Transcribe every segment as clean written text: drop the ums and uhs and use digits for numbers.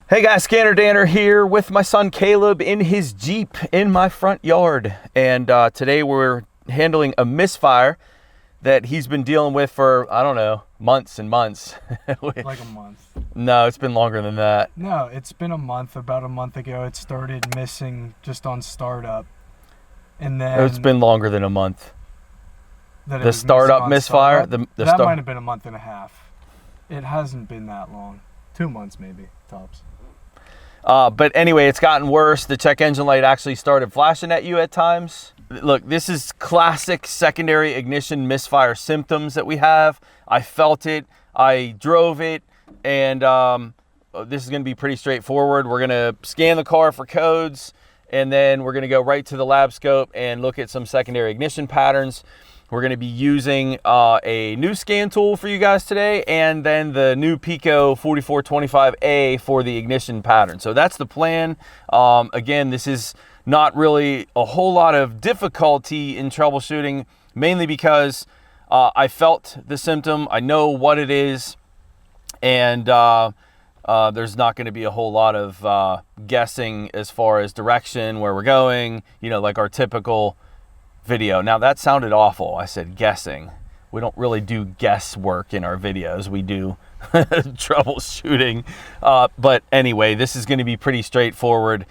Hey guys, ScannerDanner here with my son Caleb in his Jeep in my front yard. And today we're handling a misfire that he's been dealing with for, I don't know, months and months. Like a month. No, it's been longer than that. No, it's been a month. About a month ago, it started missing just on startup. And then It's been longer than a month. that it The was startup missing on misfire? startup. That might have been a month and a half. It hasn't been that long. 2 months maybe, tops. But anyway, it's gotten worse. The check engine light actually started flashing at you at times. Look, this is classic secondary ignition misfire symptoms that we have. I felt it, I drove it, and this is gonna be pretty straightforward. We're gonna scan the car for codes, and then we're gonna go right to the lab scope and look at some secondary ignition patterns. We're going to be using a new scan tool for you guys today, and then the new Pico 4425A for the ignition pattern. So that's the plan. Again, this is not really a whole lot of difficulty in troubleshooting, mainly because I felt the symptom, I know what it is, and there's not going to be a whole lot of guessing as far as direction, where we're going, you know, like our typical video. Now that sounded awful. I said guessing. We don't really do guesswork in our videos. We do troubleshooting. But anyway, this is going to be pretty straightforward.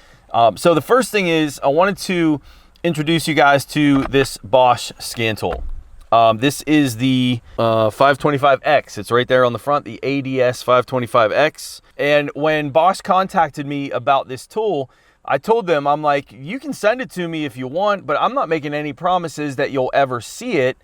So the first thing is I wanted to introduce you guys to this BOSCH scan tool. This is the 525X. It's right there on the front, the ADS 525X. And when BOSCH contacted me about this tool, I told them, I'm like, you can send it to me if you want, but I'm not making any promises that you'll ever see it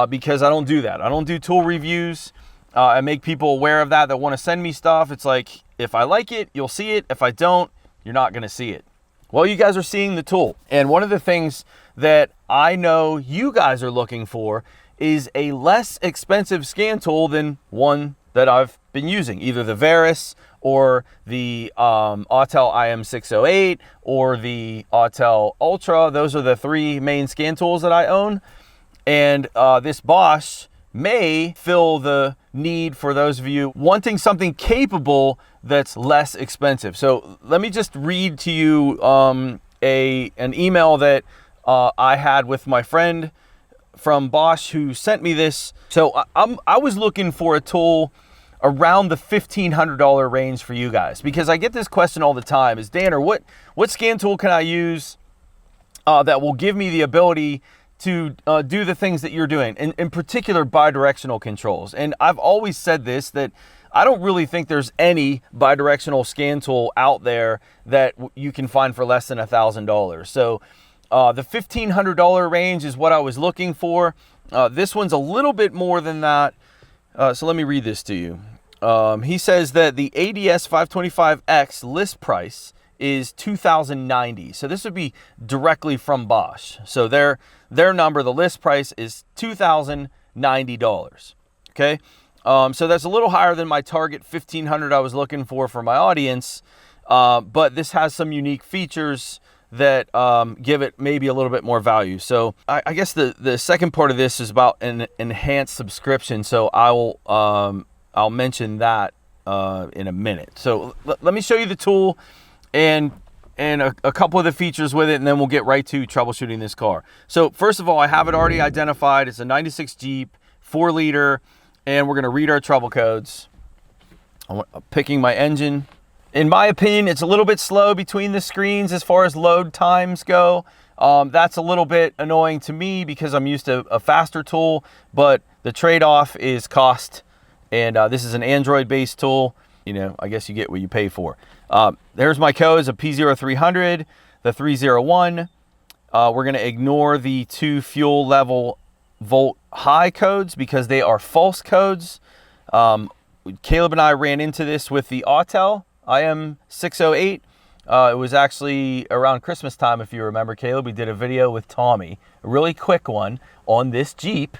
because I don't do that. I don't do tool reviews. I make people aware of that want to send me stuff. It's like, if I like it, you'll see it. If I don't, you're not going to see it. Well, you guys are seeing the tool. And one of the things that I know you guys are looking for is a less expensive scan tool than one that I've been using, either the Veris or the Autel IM608 or the Autel Ultra. Those are the three main scan tools that I own. And this BOSCH may fill the need for those of you wanting something capable that's less expensive. So let me just read to you an email that I had with my friend from BOSCH who sent me this. So I was looking for a tool around the $1,500 range for you guys, because I get this question all the time is, Danner, what scan tool can I use that will give me the ability to do the things that you're doing, and in particular bidirectional controls? And I've always said this, that I don't really think there's any bidirectional scan tool out there that you can find for less than $1,000. So the $1,500 range is what I was looking for. This one's a little bit more than that. So let me read this to you. He says that the ADS 525X list price is $2,090. So this would be directly from BOSCH. So their number, the list price is $2,090. Okay. So that's a little higher than my target $1,500 I was looking for my audience. But this has some unique features that give it maybe a little bit more value. So I guess the second part of this is about an enhanced subscription. So I'll mention that in a minute. So let me show you the tool and a couple of the features with it, and then we'll get right to troubleshooting this car. So first of all, I have it already identified. It's a 96 Jeep, 4 liter, and we're gonna read our trouble codes. I'm picking my engine. In my opinion, it's a little bit slow between the screens as far as load times go. That's a little bit annoying to me because I'm used to a faster tool, but the trade-off is cost. And this is an Android-based tool. You know, I guess you get what you pay for. There's my codes, a P0300, the 301. We're gonna ignore the 2 fuel level volt high codes because they are false codes. Caleb and I ran into this with the Autel IM608. It was actually around Christmas time, if you remember, Caleb. We did a video with Tommy, a really quick one on this Jeep,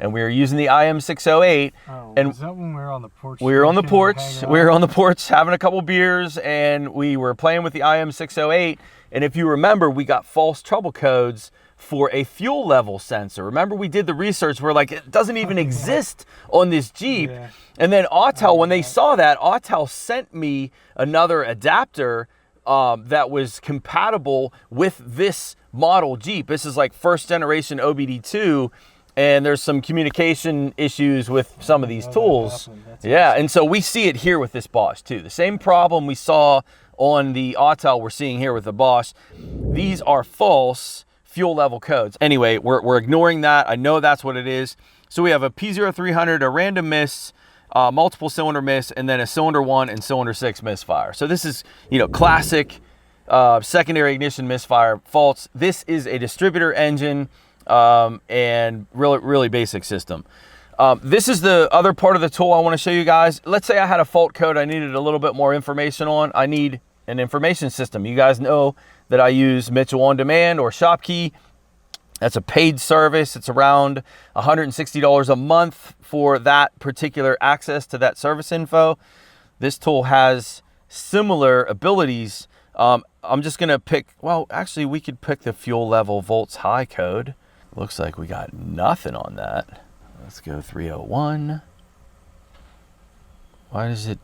and we were using the IM608. Oh, and was that when we were on the porch? We were on the porch. We were on the porch having a couple beers, and we were playing with the IM608. And if you remember, we got false trouble codes for a fuel level sensor. Remember, we did the research, we're like, it doesn't even exist on this Jeep. Yeah. And then Autel, when they saw that, Autel sent me another adapter that was compatible with this model Jeep. This is like first generation OBD2, and there's some communication issues with some of these tools. Yeah, and so we see it here with this BOSCH too. The same problem we saw on the Autel we're seeing here with the BOSCH. These are false fuel level codes. Anyway, we're ignoring that. I know that's what it is. So we have a P0300, a random miss, multiple cylinder miss, and then a cylinder 1 and cylinder 6 misfire. So this is, you know, classic secondary ignition misfire faults. This is a distributor engine and really basic system. This is the other part of the tool I want to show you guys. Let's say I had a fault code I needed a little bit more information on. I need an information system. You guys know that I use Mitchell On Demand or ShopKey. That's a paid service. It's around $160 a month for that particular access to that service info. This tool has similar abilities. I'm just gonna pick, well, actually we could pick the fuel level volts high code. Looks like we got nothing on that. Let's go 301. Why is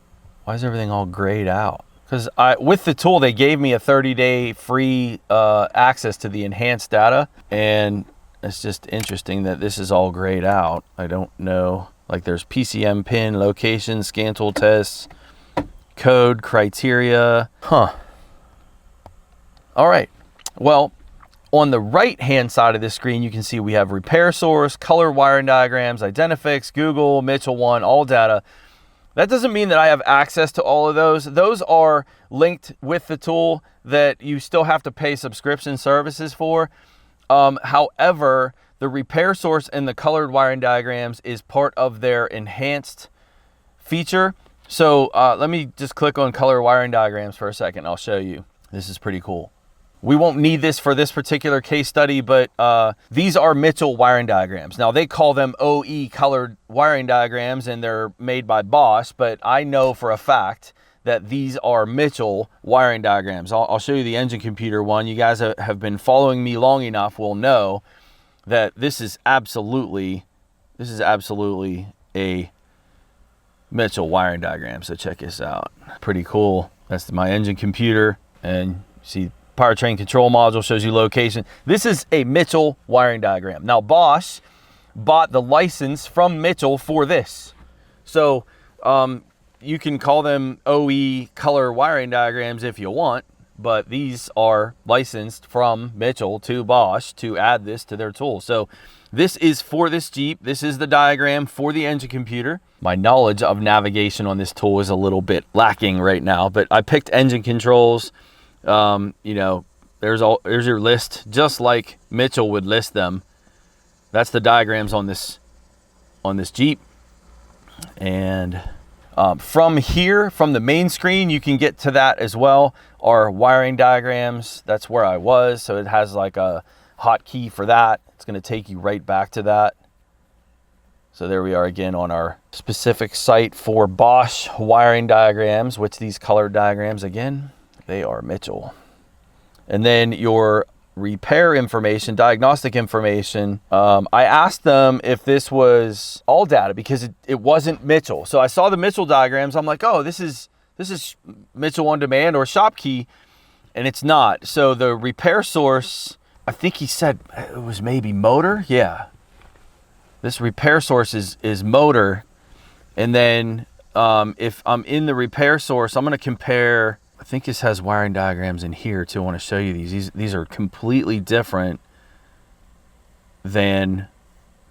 everything all grayed out? Because with the tool, they gave me a 30-day free access to the enhanced data, and it's just interesting that this is all grayed out. I don't know, like there's PCM pin, location, scan tool tests, code, criteria. Huh. All right, well, on the right-hand side of this screen, you can see we have repair source, color wiring diagrams, Identifix, Google, Mitchell One, all data. That doesn't mean that I have access to all of those. Those are linked with the tool that you still have to pay subscription services for. However, the repair source and the colored wiring diagrams is part of their enhanced feature. So let me just click on color wiring diagrams for a second. I'll show you. This is pretty cool. We won't need this for this particular case study, but these are Mitchell wiring diagrams. Now, they call them OE colored wiring diagrams, and they're made by BOSCH, but I know for a fact that these are Mitchell wiring diagrams. I'll show you the engine computer one. You guys have been following me long enough will know that this is absolutely a Mitchell wiring diagram. So check this out. Pretty cool. That's my engine computer, and see powertrain control module shows you location. This is a Mitchell wiring diagram. Now, BOSCH bought the license from Mitchell for this. So you can call them OE color wiring diagrams if you want, but these are licensed from Mitchell to BOSCH to add this to their tool. So this is for this Jeep. This is the diagram for the engine computer. My knowledge of navigation on this tool is a little bit lacking right now, but I picked engine controls. You know, there's your list, just like Mitchell would list them. That's the diagrams on this Jeep. And from here, from the main screen, you can get to that as well. Our wiring diagrams, that's where I was. So it has like a hotkey for that. It's going to take you right back to that. So there we are again on our specific site for BOSCH wiring diagrams, which these colored diagrams again, they are Mitchell. And then your repair information, diagnostic information, I asked them if this was all data because it wasn't Mitchell. So I saw the Mitchell diagrams. I'm like, oh, this is Mitchell On Demand or ShopKey, and it's not. So the repair source, I think he said it was maybe motor. Yeah. This repair source is motor. And then if I'm in the repair source, I'm going to compare. I think this has wiring diagrams in here too. I want to show you these. These are completely different than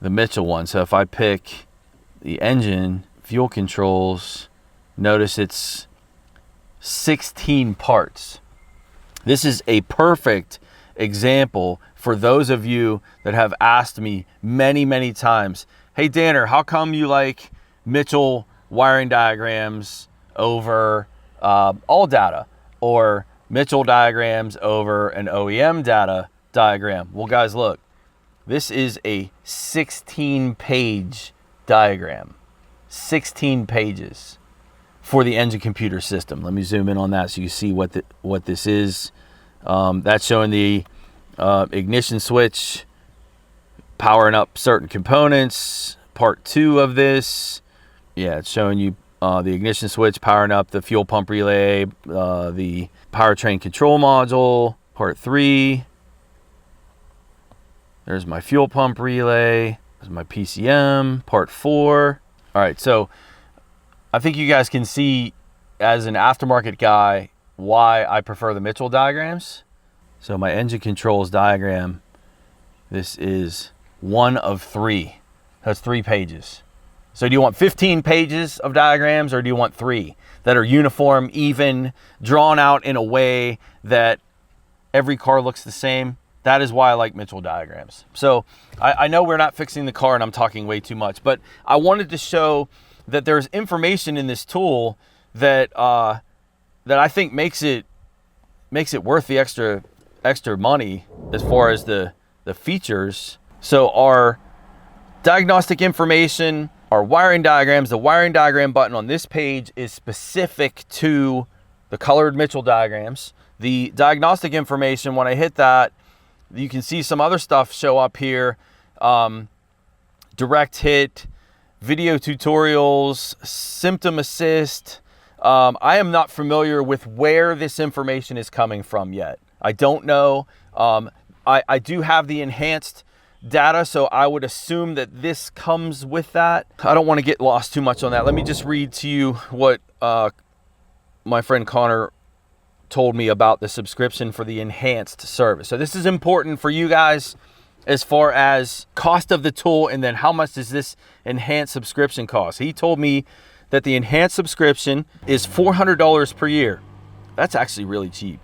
the Mitchell one. So if I pick the engine, fuel controls, notice it's 16 parts. This is a perfect example for those of you that have asked me many times, hey Danner, how come you like Mitchell wiring diagrams over all data, or Mitchell diagrams over an OEM data diagram? Well, guys, look, this is a 16-page diagram, 16 pages for the engine computer system. Let me zoom in on that so you see what this is. That's showing the Ignition switch, powering up certain components. Part 2 of this. Yeah, it's showing you the ignition switch powering up the fuel pump relay, the powertrain control module. Part 3. There's my fuel pump relay. There's my PCM. Part 4. All right, so I think you guys can see as an aftermarket guy why I prefer the Mitchell diagrams. So my engine controls diagram, this is 1 of 3. That's 3 pages. So do you want 15 pages of diagrams, or do you want 3 that are uniform, even, drawn out in a way that every car looks the same? That is why I like Mitchell diagrams. So I know we're not fixing the car and I'm talking way too much, but I wanted to show that there's information in this tool that that I think makes it worth the extra money as far as the features. So our diagnostic information, our wiring diagrams, the wiring diagram button on this page is specific to the colored Mitchell diagrams. The diagnostic information, when I hit that, you can see some other stuff show up here. Direct hit, video tutorials, symptom assist. I am not familiar with where this information is coming from yet. I don't know. I do have the enhanced data, so I would assume that this comes with that. I don't want to get lost too much on that. Let me just read to you what my friend Connor told me about the subscription for the enhanced service. So this is important for you guys as far as cost of the tool, and then how much does this enhanced subscription cost. He told me that the enhanced subscription is $400 per year. That's actually really cheap.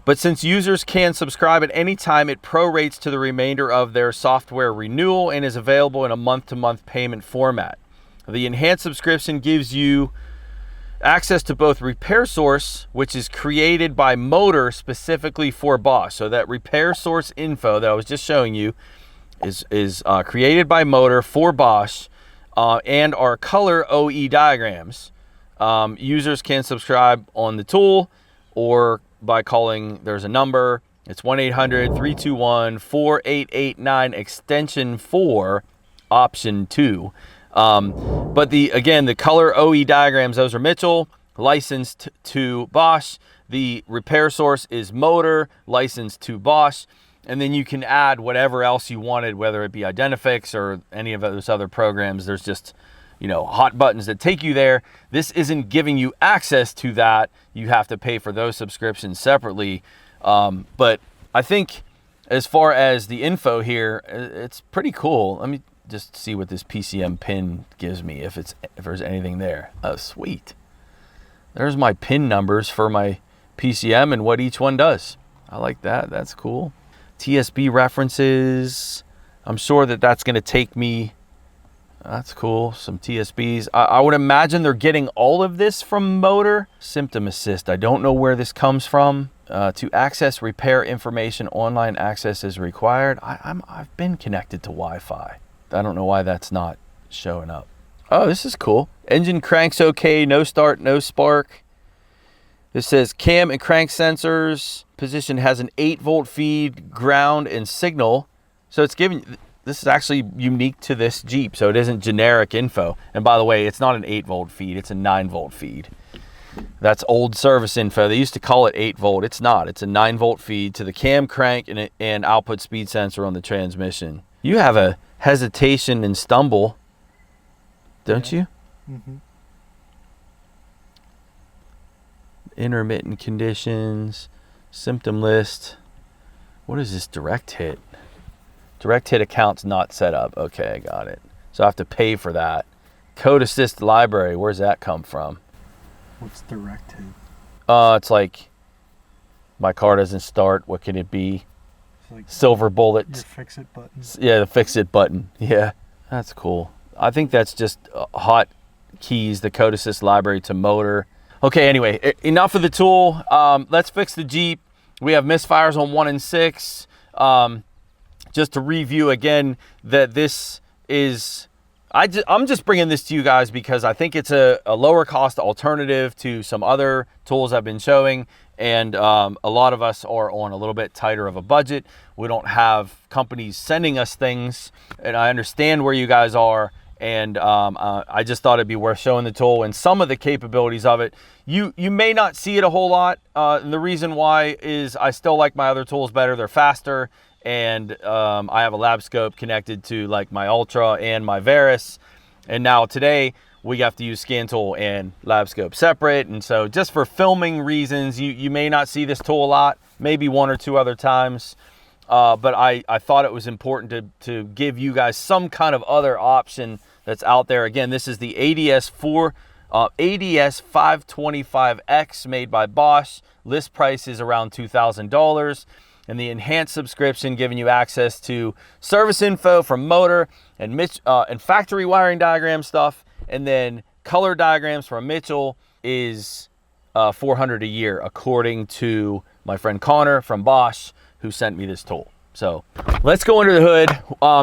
But since users can subscribe at any time, it prorates to the remainder of their software renewal and is available in a month-to-month payment format. The enhanced subscription gives you access to both Repair Source, which is created by Motor specifically for BOSCH. So that Repair Source info that I was just showing you is created by Motor for BOSCH, and our color OE diagrams. Users can subscribe on the tool or by calling, there's a number, it's 1-800-321-4889 extension 4 option 2. But again, the color OE diagrams, those are Mitchell, licensed to BOSCH. The Repair Source is Motor, licensed to BOSCH. And then you can add whatever else you wanted, whether it be Identifix or any of those other programs. There's just, hot buttons that take you there. This isn't giving you access to that. You have to pay for those subscriptions separately. But I think as far as the info here, it's pretty cool. Let me just see what this PCM pin gives me, if there's anything there. Oh, sweet. There's my pin numbers for my PCM and what each one does. I like that. That's cool. TSB references. I'm sure that's going to take me. That's cool. Some TSBs. I would imagine they're getting all of this from Motor. Symptom assist. I don't know where this comes from. To access repair information, online access is required. I've been connected to Wi-Fi. I don't know why that's not showing up. Oh, this is cool. Engine cranks okay. No start, no spark. This says cam and crank sensors. Position has an 8-volt feed, ground, and signal. So it's giving. This is actually unique to this Jeep, so it isn't generic info. And by the way, it's not an 8-volt feed, it's a 9-volt feed. That's old service info. They used to call it 8-volt. It's not. It's a 9-volt feed to the cam, crank, and output speed sensor on the transmission. You have a hesitation and stumble, don't you? Mm-hmm. Intermittent conditions, symptom list. What is this direct hit? Direct hit account's not set up. Okay, I got it. So I have to pay for that. Code assist library, where's that come from? What's direct hit? It's like my car doesn't start. What can it be? Like silver bullet. Your fix it button. Yeah, the fix it button. Yeah, that's cool. I think that's just hot keys, the code assist library to Motor. Okay, anyway, enough of the tool. Let's fix the Jeep. We have misfires on 1 and 6. Just to review again, that this is I'm just bringing this to you guys because I think it's a lower cost alternative to some other tools I've been showing. And a lot of us are on a little bit tighter of a budget. We don't have companies sending us things, and I understand where you guys are. And I just thought it'd be worth showing the tool and some of the capabilities of it. You may not see it a whole lot. And the reason why is I still like my other tools better. They're faster. And I have a lab scope connected to like my Ultra and my Varus. And now today we have to use scan tool and lab scope separate. And so just for filming reasons, you may not see this tool a lot, maybe one or two other times. But I thought it was important to give you guys some kind of other option that's out there. Again, this is the ADS 525X made by Bosch. List price is around $2,000. And the enhanced subscription giving you access to service info from motor and factory wiring diagram stuff. And then color diagrams from Mitchell is $400 a year, according to my friend Connor from Bosch, who sent me this tool. So let's go under the hood.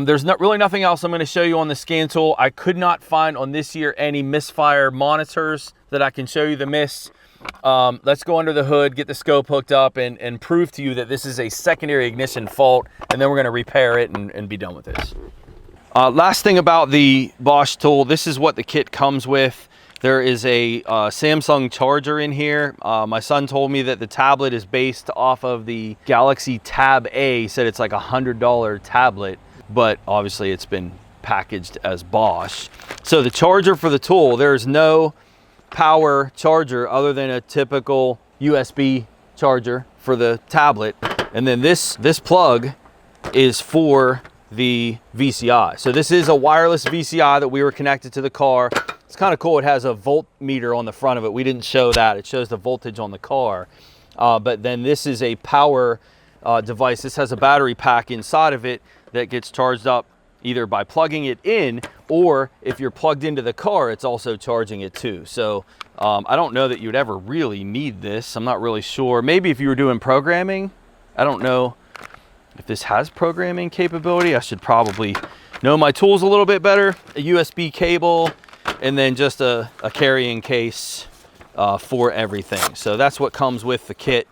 There's really nothing else I'm going to show you on the scan tool. I could not find on this year any Misfire monitors that I can show you the miss. Let's go under the hood, get the scope hooked up, and prove to you that this is a secondary ignition fault, and then we're going to repair it and be done with this. Last thing about the Bosch tool, this is what the kit comes with. There is a Samsung charger in here. My son told me that the tablet is based off of the Galaxy Tab A. He said it's like $100 tablet, but obviously it's been packaged as Bosch. So the charger for the tool, there's no power charger other than a typical USB charger for the tablet. And then this plug is for the VCI. So this is a wireless VCI that we were connected to the car. It's kind of cool. It has a voltmeter on the front of it. We didn't show that. It shows the voltage on the car. But then this is a power device. This has a battery pack inside of it that gets charged up either by plugging it in, or if you're plugged into the car, it's also charging it too. So I don't know that you'd ever really need this. I'm not really sure. Maybe if you were doing programming. I don't know if this has programming capability. I should probably know my tools a little bit better. A USB cable, and then just a carrying case for everything. So that's what comes with the kit.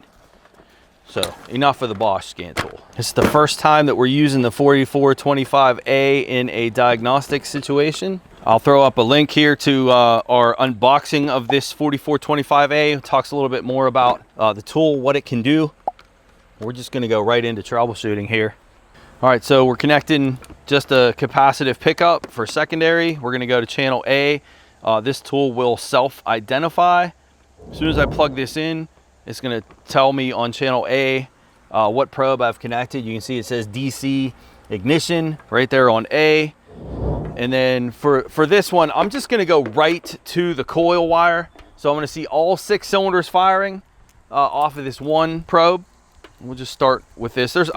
So enough of the Bosch scan tool. It's the first time that we're using the 4425A in a diagnostic situation. I'll throw up a link here to our unboxing of this 4425A. It talks a little bit more about the tool, what it can do. We're just gonna go right into troubleshooting here. All right, so we're connecting just a capacitive pickup for secondary. We're gonna go to channel A. This tool will self-identify. As soon as I plug this in, it's gonna tell me on channel A what probe I've connected. You can see it says DC ignition right there on A. And then for this one, I'm just gonna go right to the coil wire. So I'm gonna see all 6 cylinders firing off of this one probe. We'll just start with this. There's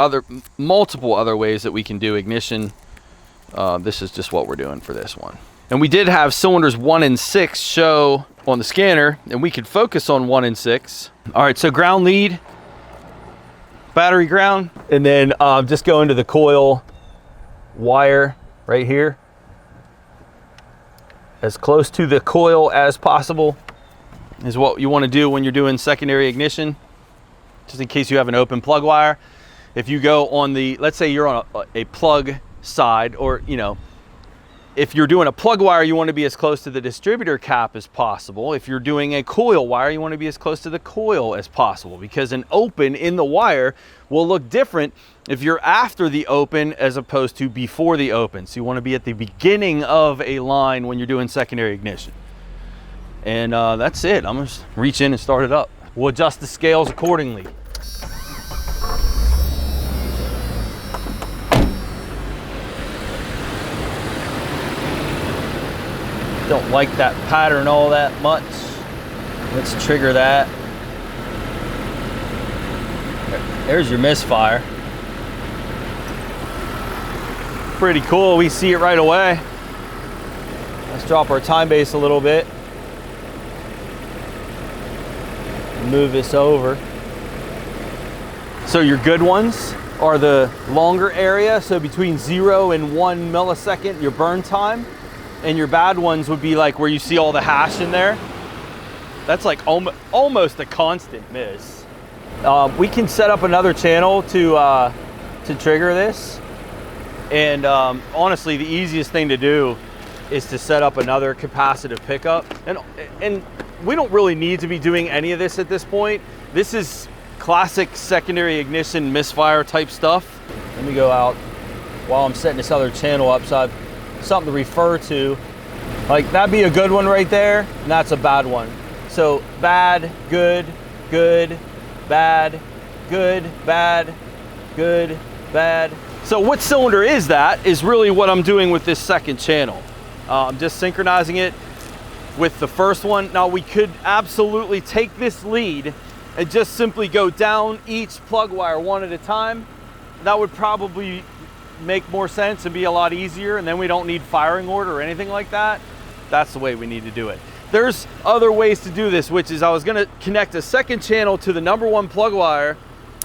multiple other ways that we can do ignition. This is just what we're doing for this one. And we did have cylinders 1 and 6 show on the scanner, and we could focus on 1 and 6. All right, so ground lead, battery ground, and then just go into the coil wire right here. As close to the coil as possible is what you want to do when you're doing secondary ignition, just in case you have an open plug wire. If you go on the, let's say you're on a plug side, or if you're doing a plug wire, you want to be as close to the distributor cap as possible. If you're doing a coil wire, you want to be as close to the coil as possible, because an open in the wire will look different if you're after the open as opposed to before the open. So you want to be at the beginning of a line when you're doing secondary ignition. And that's it. I'm gonna just reach in and start it up. We'll adjust the scales accordingly. Don't like that pattern all that much. Let's trigger that. There's your misfire. Pretty cool, we see it right away. Let's drop our time base a little bit. Move this over. So your good ones are the longer area, so between 0 and 1 millisecond, your burn time. and your bad ones would be like where you see all the hash in there. That's like almost a constant miss. We can set up another channel to trigger this. And honestly, the easiest thing to do is to set up another capacitive pickup. And we don't really need to be doing any of this at this point. This is classic secondary ignition misfire type stuff. Let me go out while I'm setting this other channel up so I've something to refer to. Like that'd be a good one right there, and that's a bad one. So bad, good, good, bad, good, bad, good, bad. So what cylinder is that is really what I'm doing with this second channel. I'm just synchronizing it with the first one. Now we could absolutely take this lead and just simply go down each plug wire one at a time. That would probably make more sense and be a lot easier, and then we don't need firing order or anything like that. That's the way we need to do it. There's other ways to do this, which is I was gonna connect a second channel to the number one plug wire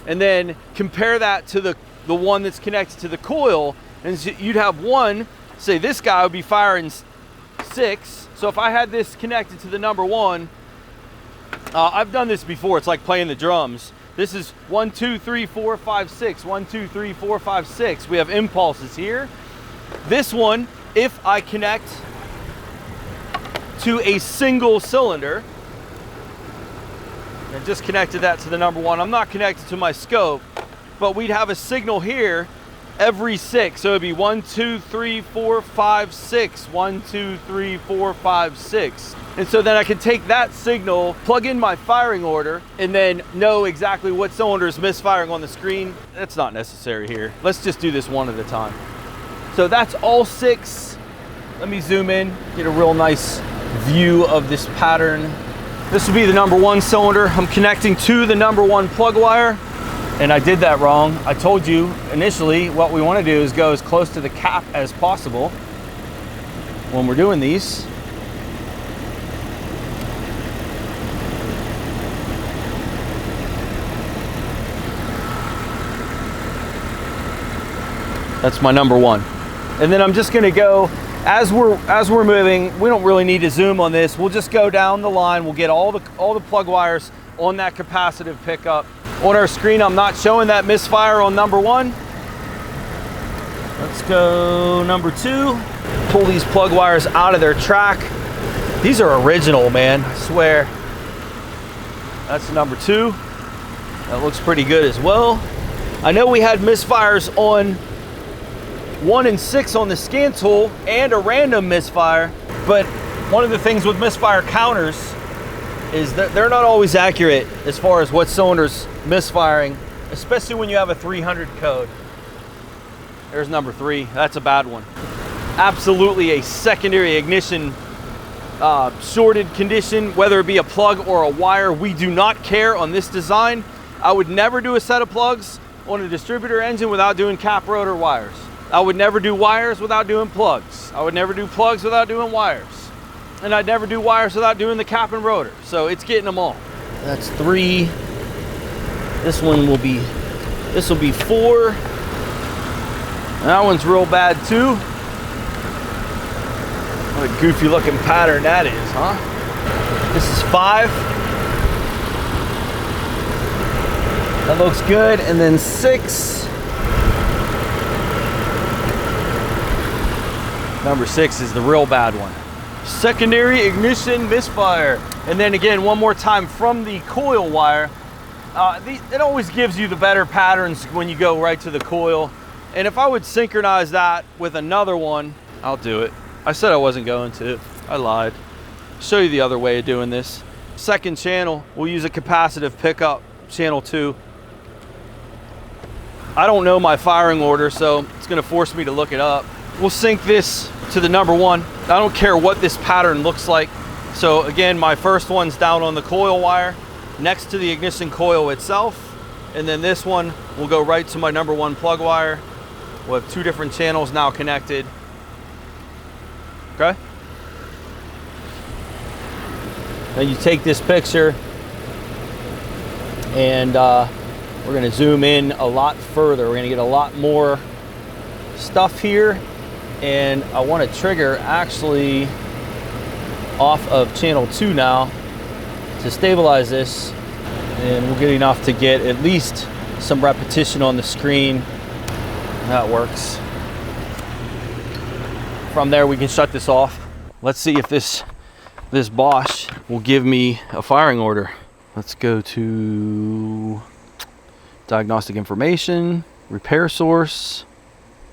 and then compare that to the one that's connected to the coil, and so you'd have one, say this guy would be firing 6. So if I had this connected to the number one, I've done this before, it's like playing the drums. This is 1, 2, 3, 4, 5, 6, 1, 2, 3, 4, 5, 6. We have impulses here. This one, if I connect to a single cylinder, I just connected that to the number one. I'm not connected to my scope, but we'd have a signal here every 6. So it'd be 1, 2, 3, 4, 5, 6, 1, 2, 3, 4, 5, 6. And so then I can take that signal, plug in my firing order, and then know exactly what cylinder is misfiring on the screen. That's not necessary here. Let's just do this one at a time. So that's all 6. Let me zoom in, get a real nice view of this pattern. This would be the number one cylinder. I'm connecting to the number one plug wire, and I did that wrong. I told you initially what we want to do is go as close to the cap as possible when we're doing these. That's my number one. And then I'm just gonna go, as we're moving, we don't really need to zoom on this. We'll just go down the line. We'll get all the plug wires on that capacitive pickup. On our screen, I'm not showing that misfire on number one. Let's go number 2. Pull these plug wires out of their track. These are original, man, I swear. That's number 2. That looks pretty good as well. I know we had misfires on 1 and 6 on the scan tool and a random misfire, but one of the things with misfire counters is that they're not always accurate as far as what cylinder's misfiring, especially when you have a 300 code. There's number 3. That's a bad one. Absolutely a secondary ignition shorted condition, whether it be a plug or a wire. We do not care on this design. I would never do a set of plugs on a distributor engine without doing cap rotor wires. I would never do wires without doing plugs. I would never do plugs without doing wires. And I'd never do wires without doing the cap and rotor. So it's getting them all. That's 3. This will be 4. That one's real bad too. What a goofy looking pattern that is, huh? This is 5. That looks good. And then 6. Number 6 is the real bad one. Secondary ignition misfire. And then again, one more time from the coil wire. It always gives you the better patterns when you go right to the coil. And if I would synchronize that with another one, I'll do it. I said I wasn't going to. I lied. Show you the other way of doing this. Second channel, we'll use a capacitive pickup, channel 2. I don't know my firing order, so it's gonna force me to look it up. We'll sync this to the number 1. I don't care what this pattern looks like. So again, my first one's down on the coil wire next to the ignition coil itself. And then this one will go right to my number 1 plug wire. We'll have 2 different channels now connected. Okay? Then you take this picture and we're gonna zoom in a lot further. We're gonna get a lot more stuff here. and I want to trigger actually off of channel 2 now to stabilize this, and we'll get enough to get at least some repetition on the screen. That works. From there we can shut this off. Let's see if this BOSCH will give me a firing order. Let's go to diagnostic information, repair source.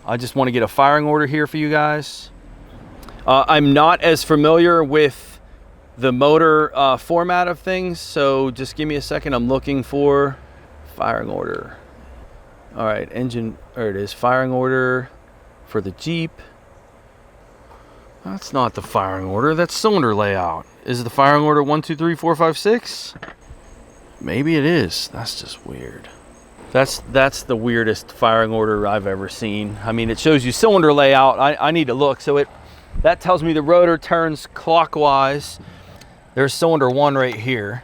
I just want to get a firing order here for you guys. I'm not as familiar with the motor format of things, so just give me a second. I'm looking for firing order. All right, engine, there it is, firing order for the Jeep. That's not the firing order, that's cylinder layout. Is the firing order 1, 2, 3, 4, 5, 6? Maybe it is. That's just weird. That's the weirdest firing order I've ever seen. I mean, it shows you cylinder layout. I need to look. So that tells me the rotor turns clockwise. There's cylinder 1 right here.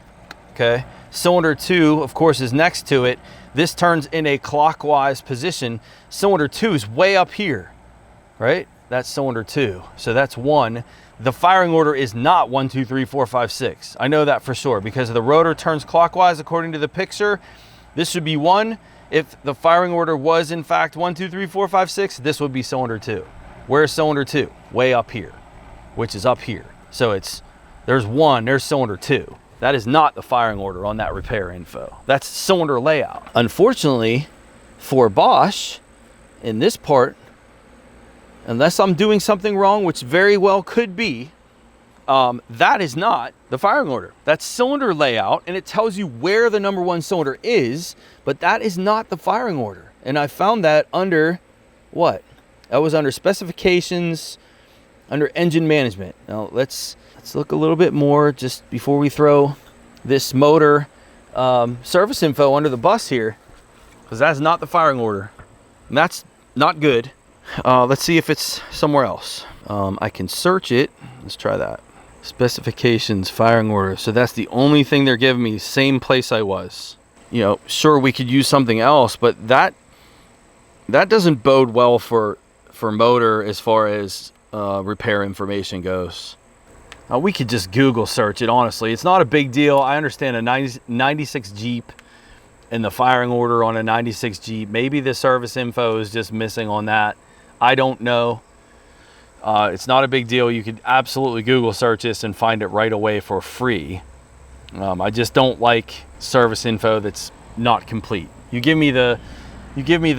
Okay. Cylinder 2, of course, is next to it. This turns in a clockwise position. Cylinder 2 is way up here, right? That's cylinder 2. So that's 1. The firing order is not 1, 2, 3, 4, 5, 6. I know that for sure because the rotor turns clockwise according to the picture. This should be 1. If the firing order was in fact 1, 2, 3, 4, 5, 6, this would be cylinder 2. Where's cylinder 2? Way up here, which is up here. So there's 1, there's cylinder 2. That is not the firing order on that repair info. That's cylinder layout. Unfortunately, for BOSCH, in this part, unless I'm doing something wrong, which very well could be, that is not the firing order. That's cylinder layout, and it tells you where the number 1 cylinder is, but that is not the firing order. And I found that under what? That was under specifications, under engine management. Now let's look a little bit more just before we throw this motor service info under the bus here, because that's not the firing order, and that's not good. Let's see if it's somewhere else. I can search it. Let's try that. Specifications, firing order. So that's the only thing they're giving me, same place I was. You know, sure, we could use something else, but that doesn't bode well for motor as far as repair information goes. We could just Google search it, honestly. It's not a big deal. I understand a 96 Jeep and the firing order on a 96 Jeep. Maybe the service info is just missing on that. I don't know. It's not a big deal. You could absolutely Google search this and find it right away for free. I just don't like service info that's not complete. You give me the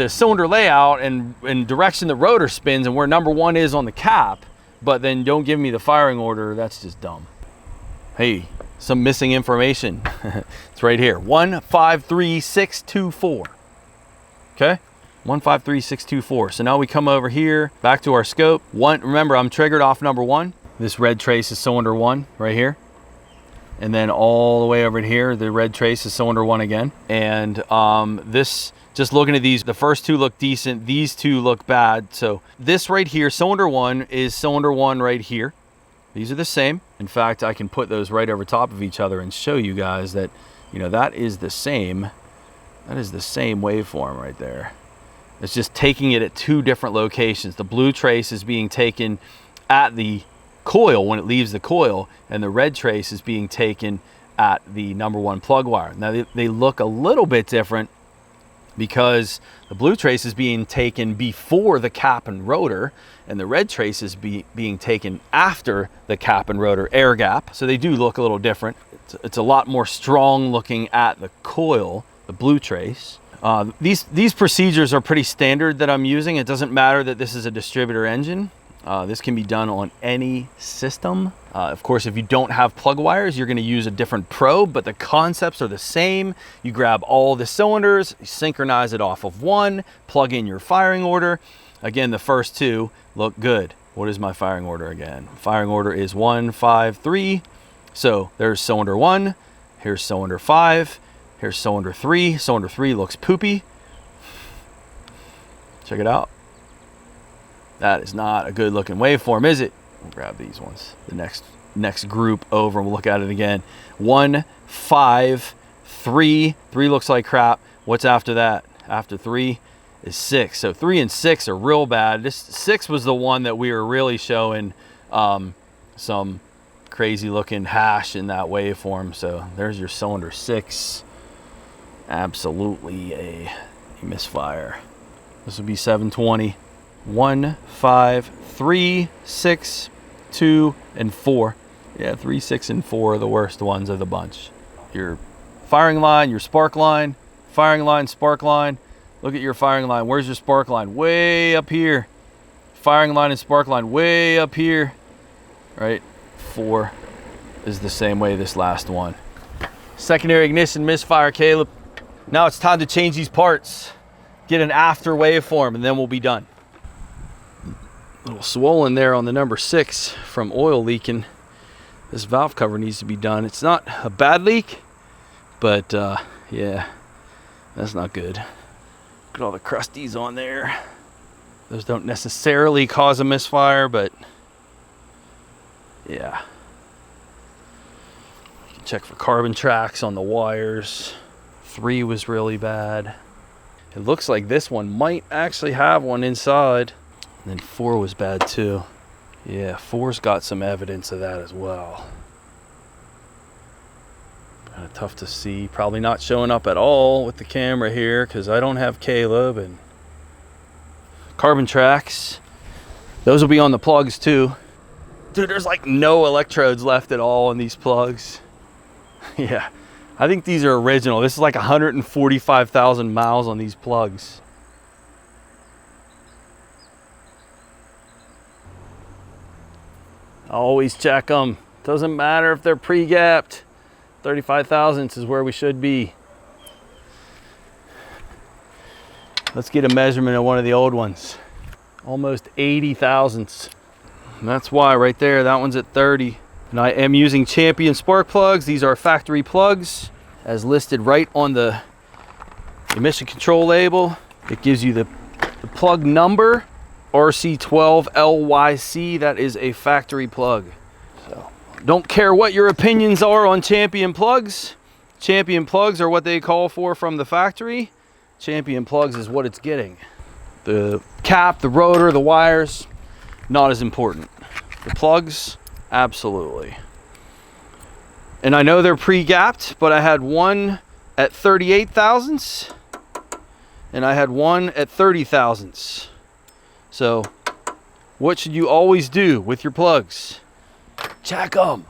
cylinder layout and direction the rotor spins and where number 1 is on the cap, but then don't give me the firing order. That's just dumb. Hey, some missing information. It's right here. 153624. Okay? 153624. So now we come over here, back to our scope. Remember, I'm triggered off number 1. This red trace is cylinder 1 right here. And then all the way over here, the red trace is cylinder 1 again. And this, just looking at these, the first 2 look decent. These 2 look bad. So this right here, cylinder 1 is cylinder 1 right here. These are the same. In fact, I can put those right over top of each other and show you guys that, you know, that is the same waveform right there. It's just taking it at 2 different locations. The blue trace is being taken at the coil when it leaves the coil, and the red trace is being taken at the number 1 plug wire. Now they look a little bit different because the blue trace is being taken before the cap and rotor, and the red trace is being taken after the cap and rotor air gap. So they do look a little different. It's a lot more strong looking at the coil, the blue trace. These procedures are pretty standard that I'm using. It doesn't matter that this is a distributor engine. This can be done on any system. Of course, if you don't have plug wires, you're going to use a different probe, but the concepts are the same. You grab all the cylinders, you synchronize it off of 1, plug in your firing order. Again, the first 2 look good. What is my firing order again? Firing order is 153. So there's cylinder 1, here's cylinder 5, here's cylinder 3. Cylinder 3 looks poopy. Check it out. That is not a good looking waveform, is it? We'll grab these ones. The next group over, and we'll look at it again. 1, 5, 3. 3 looks like crap. What's after that? After 3 is 6. So 3 and 6 are real bad. This 6 was the one that we were really showing some crazy looking hash in that waveform. So there's your cylinder 6. Absolutely a misfire. This would be 720. 1, 5, 3, 6, 2, and 4. Yeah, 3, 6, and 4 are the worst ones of the bunch. Your firing line, your spark line, firing line, spark line. Look at your firing line. Where's your spark line? Way up here. Firing line and spark line way up here. Right? 4 is the same way this last one. Secondary ignition misfire, Caleb. Now it's time to change these parts. Get an after waveform and then we'll be done. A little swollen there on the number 6 from oil leaking. This valve cover needs to be done. It's not a bad leak, but yeah, that's not good. Look at all the crusties on there. Those don't necessarily cause a misfire, but yeah. You can check for carbon tracks on the wires. 3 was really bad. It looks like this one might actually have one inside. And then 4 was bad too. Yeah, 4's got some evidence of that as well. Kind of tough to see. Probably not showing up at all with the camera here because I don't have Caleb. And carbon tracks. Those will be on the plugs too. Dude, there's like no electrodes left at all in these plugs. Yeah, I think these are original. This is like 145,000 miles on these plugs. Always check them. Doesn't matter if they're pre-gapped. 35 thousandths is where we should be. Let's get a measurement of one of the old ones. Almost 80 thousandths. And that's why right there, that one's at 30. And I am using Champion spark plugs. These are factory plugs as listed right on the emission control label. It gives you the plug number, RC12LYC. That is a factory plug. So don't care what your opinions are on Champion plugs. Champion plugs are what they call for from the factory. Champion plugs is what it's getting. The cap, the rotor, the wires, not as important. The plugs, absolutely. And I know they're pre-gapped, but I had one at 38 thousandths and I had one at 30 thousandths. So what should you always do with your plugs? Check them.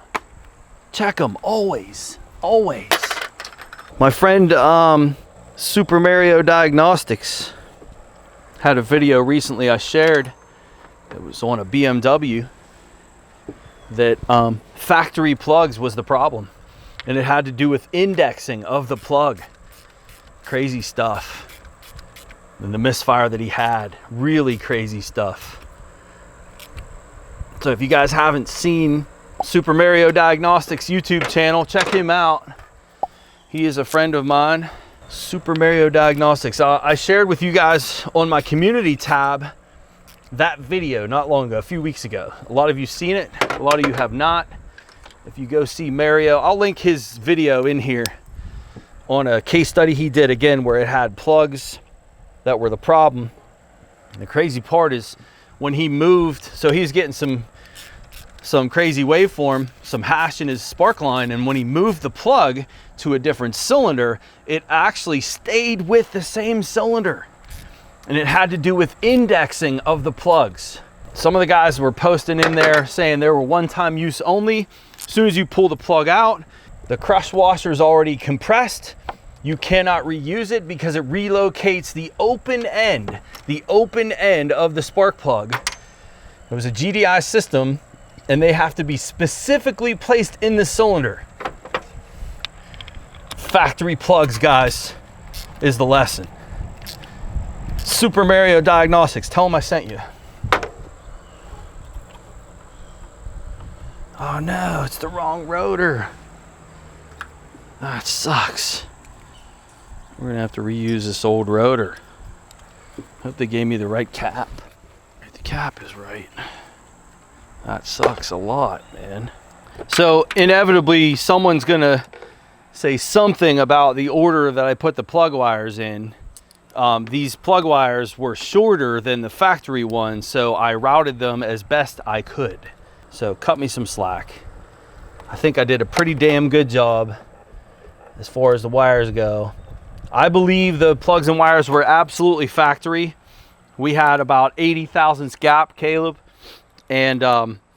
Check them always, always. My friend Super Mario Diagnostics had a video recently I shared. It was on a BMW that factory plugs was the problem, and it had to do with indexing of the plug. Crazy stuff. And the misfire that he had, really crazy stuff. So if you guys haven't seen Super Mario Diagnostics YouTube channel, check him out. He is a friend of mine. Super Mario Diagnostics. I shared with you guys on my community tab that video not long ago, a few weeks ago. A lot of you seen it, a lot of you have not. If you go see Mario, I'll link his video in here on a case study he did again where it had plugs that were the problem. And the crazy part is when he moved, so he was getting some crazy waveform, some hash in his spark line, and when he moved the plug to a different cylinder, it actually stayed with the same cylinder. And it had to do with indexing of the plugs. Some of the guys were posting in there saying they were one-time use only. As soon as you pull the plug out, the crush washer is already compressed. You cannot reuse it because it relocates the open end of the spark plug. It was a GDI system, and they have to be specifically placed in the cylinder. Factory plugs, guys, is the lesson. Super Mario Diagnostics, tell them I sent you. Oh no, it's the wrong rotor. That sucks. We're gonna have to reuse this old rotor. Hope they gave me the right cap. The cap is right. That sucks a lot, man. So inevitably someone's gonna say something about the order that I put the plug wires in. These plug wires were shorter than the factory ones, so I routed them as best I could. So cut me some slack. I think I did a pretty damn good job as far as the wires go. I believe the plugs and wires were absolutely factory. We had about 80 thousandths gap, Caleb, and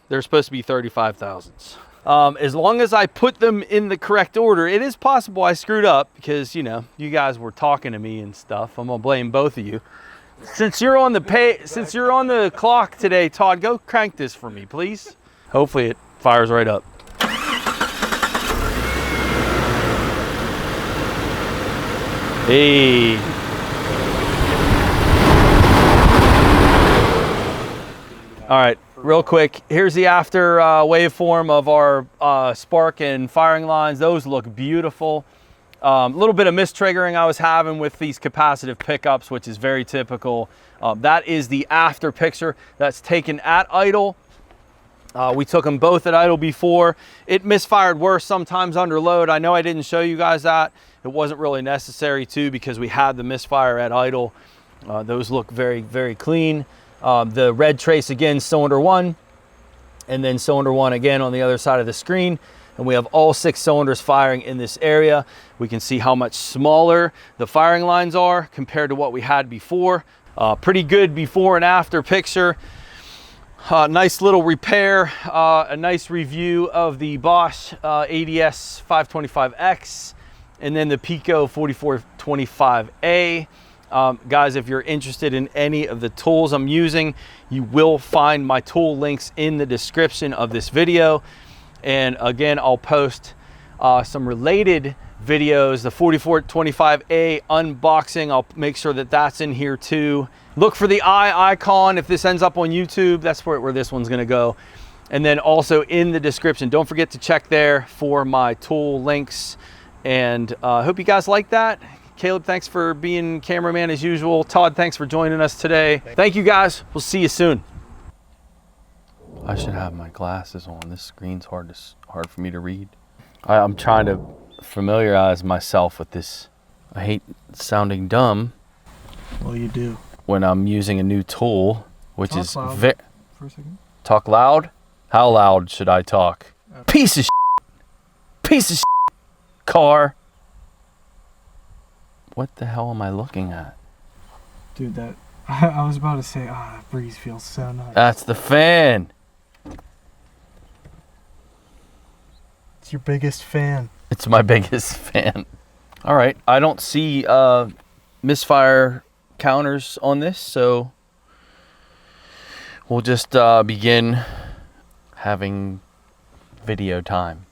they're supposed to be 35 thousandths. As long as I put them in the correct order, it is possible I screwed up because, you know, you guys were talking to me and stuff. I'm gonna blame both of you. Since you're on the clock today, Todd, go crank this for me, please. Hopefully it fires right up. Hey. All right, real quick, here's the after waveform of our spark and firing lines. Those look beautiful. A little bit of mistriggering I was having with these capacitive pickups, which is very typical. That is the after picture that's taken at idle. We took them both at idle before. It misfired worse sometimes under load. I know I didn't show you guys that. It wasn't really necessary to because we had the misfire at idle. Those look very, very clean. The red trace again, cylinder 1, and then cylinder 1 again on the other side of the screen. And we have all 6 cylinders firing in this area. We can see how much smaller the firing lines are compared to what we had before. Pretty good before and after picture. Nice little repair, a nice review of the BOSCH ADS 525X, and then the Pico 4425A. Guys, if you're interested in any of the tools I'm using, you will find my tool links in the description of this video. And again, I'll post some related videos, the 4425A unboxing. I'll make sure that that's in here too. Look for the eye icon. If this ends up on YouTube, that's where this one's gonna go. And then also in the description, don't forget to check there for my tool links. And I hope you guys like that. Caleb, thanks for being cameraman as usual. Todd, thanks for joining us today. Thank you guys. We'll see you soon. I should have my glasses on. This screen's hard for me to read. I'm trying to familiarize myself with this. I hate sounding dumb. Well, you do. When I'm using a new tool, which Talk is loud for a second. Talk loud? How loud should I talk? Piece of shit. Piece of shit. Car. What the hell am I looking at? Dude, that I was about to say, that breeze feels so nice. That's the fan. It's your biggest fan. It's my biggest fan. All right, I don't see misfire counters on this, so we'll just begin having video time.